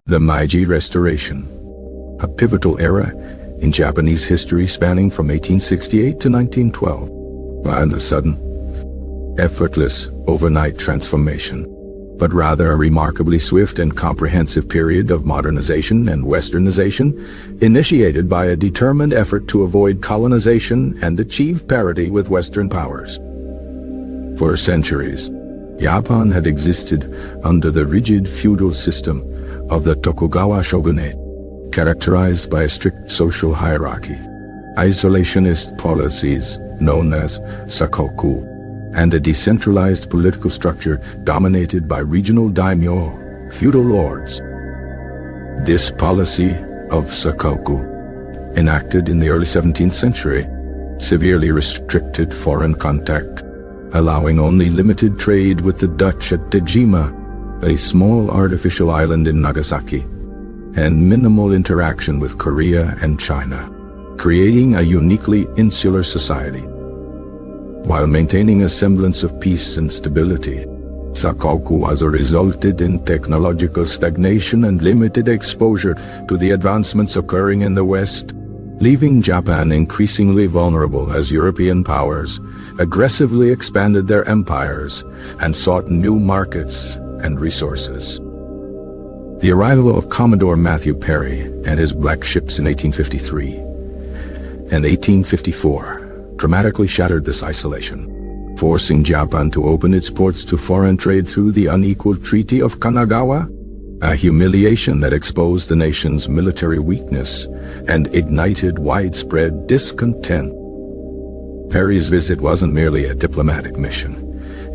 The Meiji Restoration, a pivotal era in Japanese history spanning from 1868 to 1912, and a sudden, effortless, overnight transformation, but rather a remarkably swift and comprehensive period of modernization and westernization, initiated by a determined effort to avoid colonization and achieve parity with Western powers. For centuries, Japan had existed under the rigid feudal system of the Tokugawa shogunate, characterized by a strict social hierarchy, isolationist policies known as sakoku, and a decentralized political structure dominated by regional daimyo, feudal lords. This policy of sakoku, enacted in the early 17th century, severely restricted foreign contact, allowing only limited trade with the Dutch at Dejima, a small artificial island in Nagasaki, and minimal interaction with Korea and China, creating a uniquely insular society. While maintaining a semblance of peace and stability, sakoku also resulted in technological stagnation and limited exposure to the advancements occurring in the West, leaving Japan increasingly vulnerable as European powers aggressively expanded their empires and sought new markets and resources. The arrival of Commodore Matthew Perry and his black ships in 1853 and 1854 dramatically shattered this isolation, forcing Japan to open its ports to foreign trade through the unequal Treaty of Kanagawa, a humiliation that exposed the nation's military weakness and ignited widespread discontent. Perry's visit wasn't merely a diplomatic mission.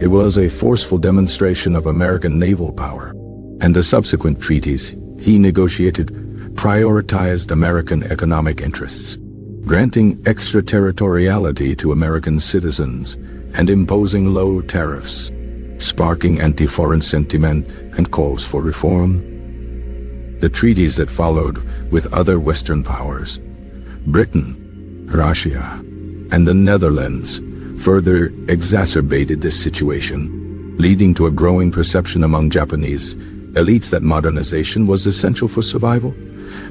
It was a forceful demonstration of American naval power, and the subsequent treaties he negotiated prioritized American economic interests, granting extraterritoriality to American citizens and imposing low tariffs, sparking anti-foreign sentiment and calls for reform. The treaties that followed with other Western powers, Britain, Russia, and the Netherlands, further exacerbated this situation, leading to a growing perception among Japanese elites that modernization was essential for survival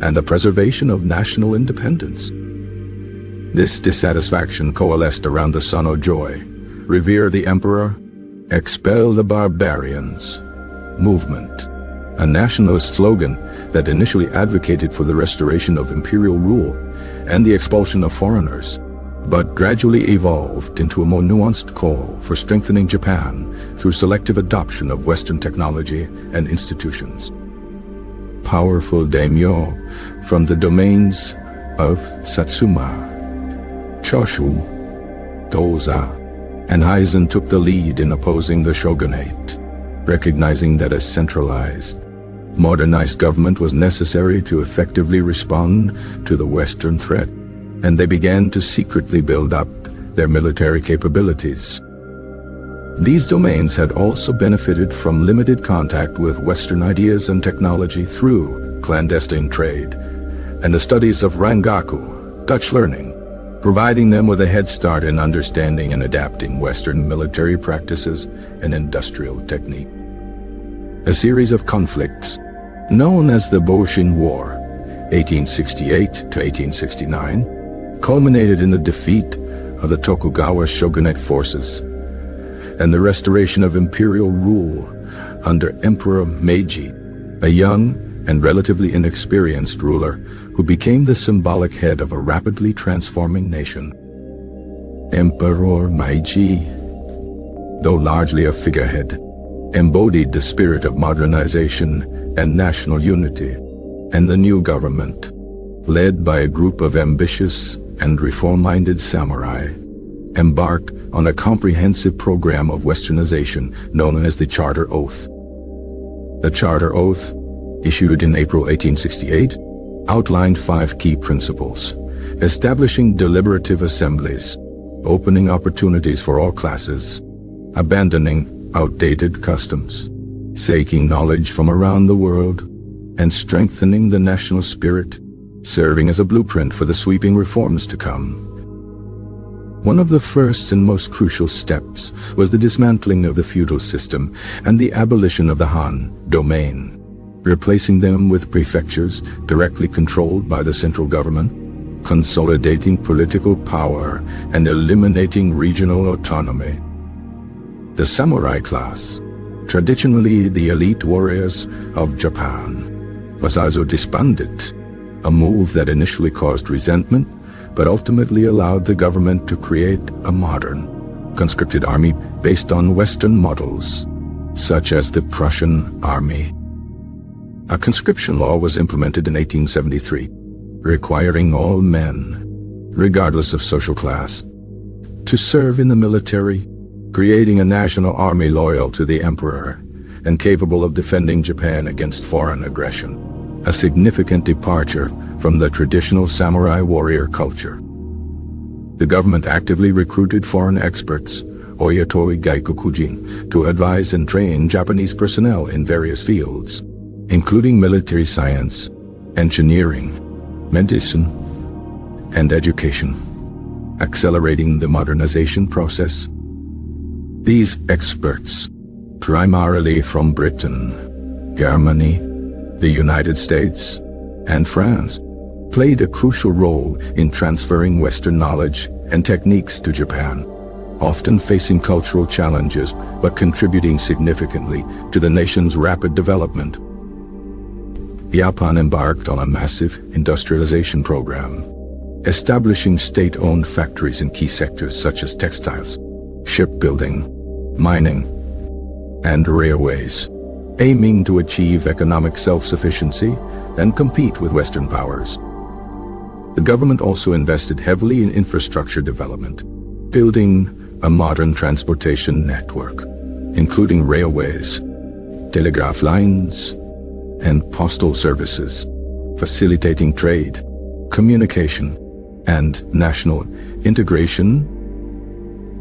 and the preservation of national independence. This dissatisfaction coalesced around the Sano Joy, Revere the Emperor, Expel the Barbarians movement, a nationalist slogan that initially advocated for the restoration of imperial rule and the expulsion of foreigners, but gradually evolved into a more nuanced call for strengthening Japan through selective adoption of Western technology and institutions. Powerful daimyo from the domains of Satsuma, Choshu, Doza, and Heisen took the lead in opposing the shogunate, recognizing that a centralized, modernized government was necessary to effectively respond to the Western threat, and they began to secretly build up their military capabilities. These domains had also benefited from limited contact with Western ideas and technology through clandestine trade and the studies of Rangaku, Dutch learning, providing them with a head start in understanding and adapting Western military practices and industrial technique. A series of conflicts, known as the Boshin War, 1868 to 1869, culminated in the defeat of the Tokugawa shogunate forces and the restoration of imperial rule under Emperor Meiji, a young and relatively inexperienced ruler who became the symbolic head of a rapidly transforming nation. Emperor Meiji, though largely a figurehead, embodied the spirit of modernization and national unity, and the new government, led by a group of ambitious and reform-minded samurai, embarked on a comprehensive program of westernization known as the Charter Oath. The Charter Oath, issued in April 1868, outlined 5 key principles, establishing deliberative assemblies, opening opportunities for all classes, abandoning outdated customs, seeking knowledge from around the world, and strengthening the national spirit, serving as a blueprint for the sweeping reforms to come. One of the first and most crucial steps was the dismantling of the feudal system and the abolition of the Han domain, replacing them with prefectures directly controlled by the central government, consolidating political power and eliminating regional autonomy. The samurai class, traditionally the elite warriors of Japan, was also disbanded, a move that initially caused resentment but ultimately allowed the government to create a modern, conscripted army based on Western models, such as the Prussian army. A conscription law was implemented in 1873, requiring all men, regardless of social class, to serve in the military, creating a national army loyal to the emperor and capable of defending Japan against foreign aggression, a significant departure from the traditional samurai warrior culture. The government actively recruited foreign experts, Oyatoi Gaikokujin, to advise and train Japanese personnel in various fields, including military science, engineering, medicine, and education, accelerating the modernization process. These experts, primarily from Britain, Germany, the United States, and France, played a crucial role in transferring Western knowledge and techniques to Japan, often facing cultural challenges but contributing significantly to the nation's rapid development. Japan embarked on a massive industrialization program, establishing state-owned factories in key sectors such as textiles, shipbuilding, mining, and railways, aiming to achieve economic self-sufficiency and compete with Western powers. The government also invested heavily in infrastructure development, building a modern transportation network, including railways, telegraph lines, and postal services, facilitating trade, communication, and national integration.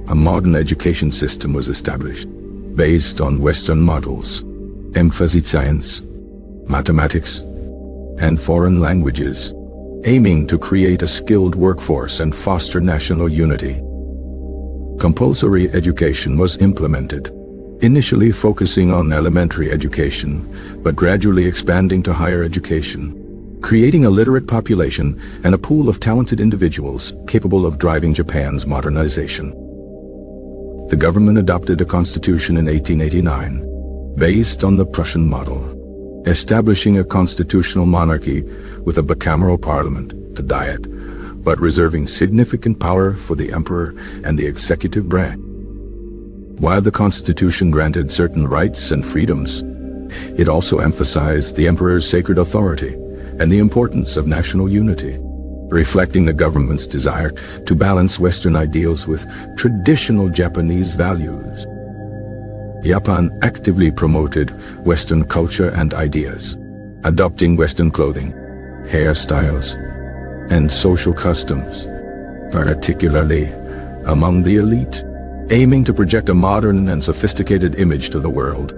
A modern education system was established, based on Western models, emphasizing science, mathematics, and foreign languages, aiming to create a skilled workforce and foster national unity. Compulsory education was implemented, initially focusing on elementary education, but gradually expanding to higher education, creating a literate population and a pool of talented individuals capable of driving Japan's modernization. The government adopted a constitution in 1889, based on the Prussian model, establishing a constitutional monarchy with a bicameral parliament, the Diet, but reserving significant power for the emperor and the executive branch. While the constitution granted certain rights and freedoms, it also emphasized the emperor's sacred authority and the importance of national unity, reflecting the government's desire to balance Western ideals with traditional Japanese values. Japan actively promoted Western culture and ideas, adopting Western clothing, hairstyles, and social customs, particularly among the elite, aiming to project a modern and sophisticated image to the world.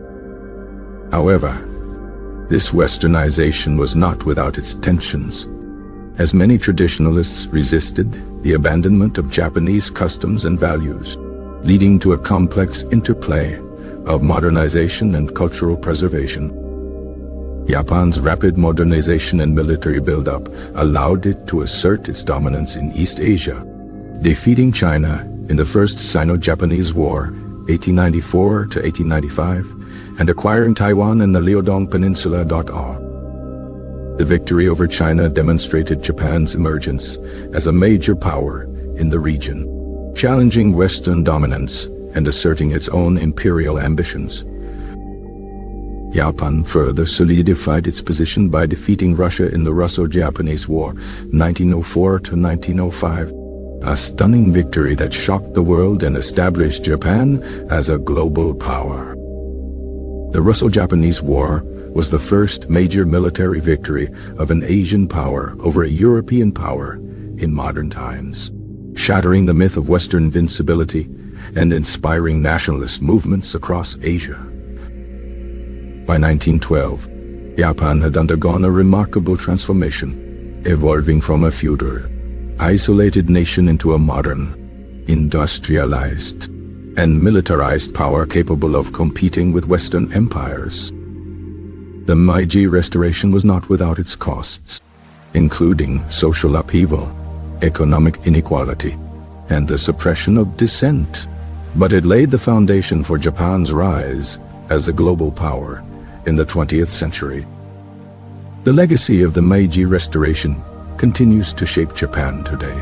However, this Westernization was not without its tensions, as many traditionalists resisted the abandonment of Japanese customs and values, leading to a complex interplay of modernization and cultural preservation. Japan's rapid modernization and military buildup allowed it to assert its dominance in East Asia, defeating China in the First Sino-Japanese War, 1894 to 1895, and acquiring Taiwan and the Liaodong Peninsula. The victory over China demonstrated Japan's emergence as a major power in the region, challenging Western dominance and asserting its own imperial ambitions. Japan further solidified its position by defeating Russia in the Russo-Japanese War, 1904 to 1905, a stunning victory that shocked the world and established Japan as a global power. The Russo-Japanese War was the first major military victory of an Asian power over a European power in modern times, shattering the myth of Western invincibility and inspiring nationalist movements across Asia. By 1912, Japan had undergone a remarkable transformation, evolving from a feudal, isolated nation into a modern, industrialized, and militarized power capable of competing with Western empires. The Meiji Restoration was not without its costs, including social upheaval, economic inequality, and the suppression of dissent. But it laid the foundation for Japan's rise as a global power in the 20th century. The legacy of the Meiji Restoration continues to shape Japan today,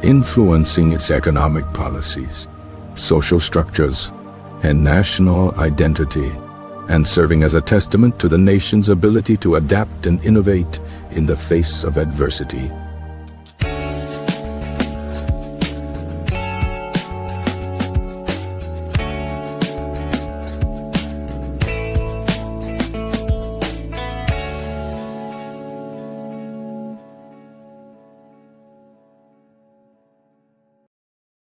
influencing its economic policies, social structures, and national identity, and serving as a testament to the nation's ability to adapt and innovate in the face of adversity.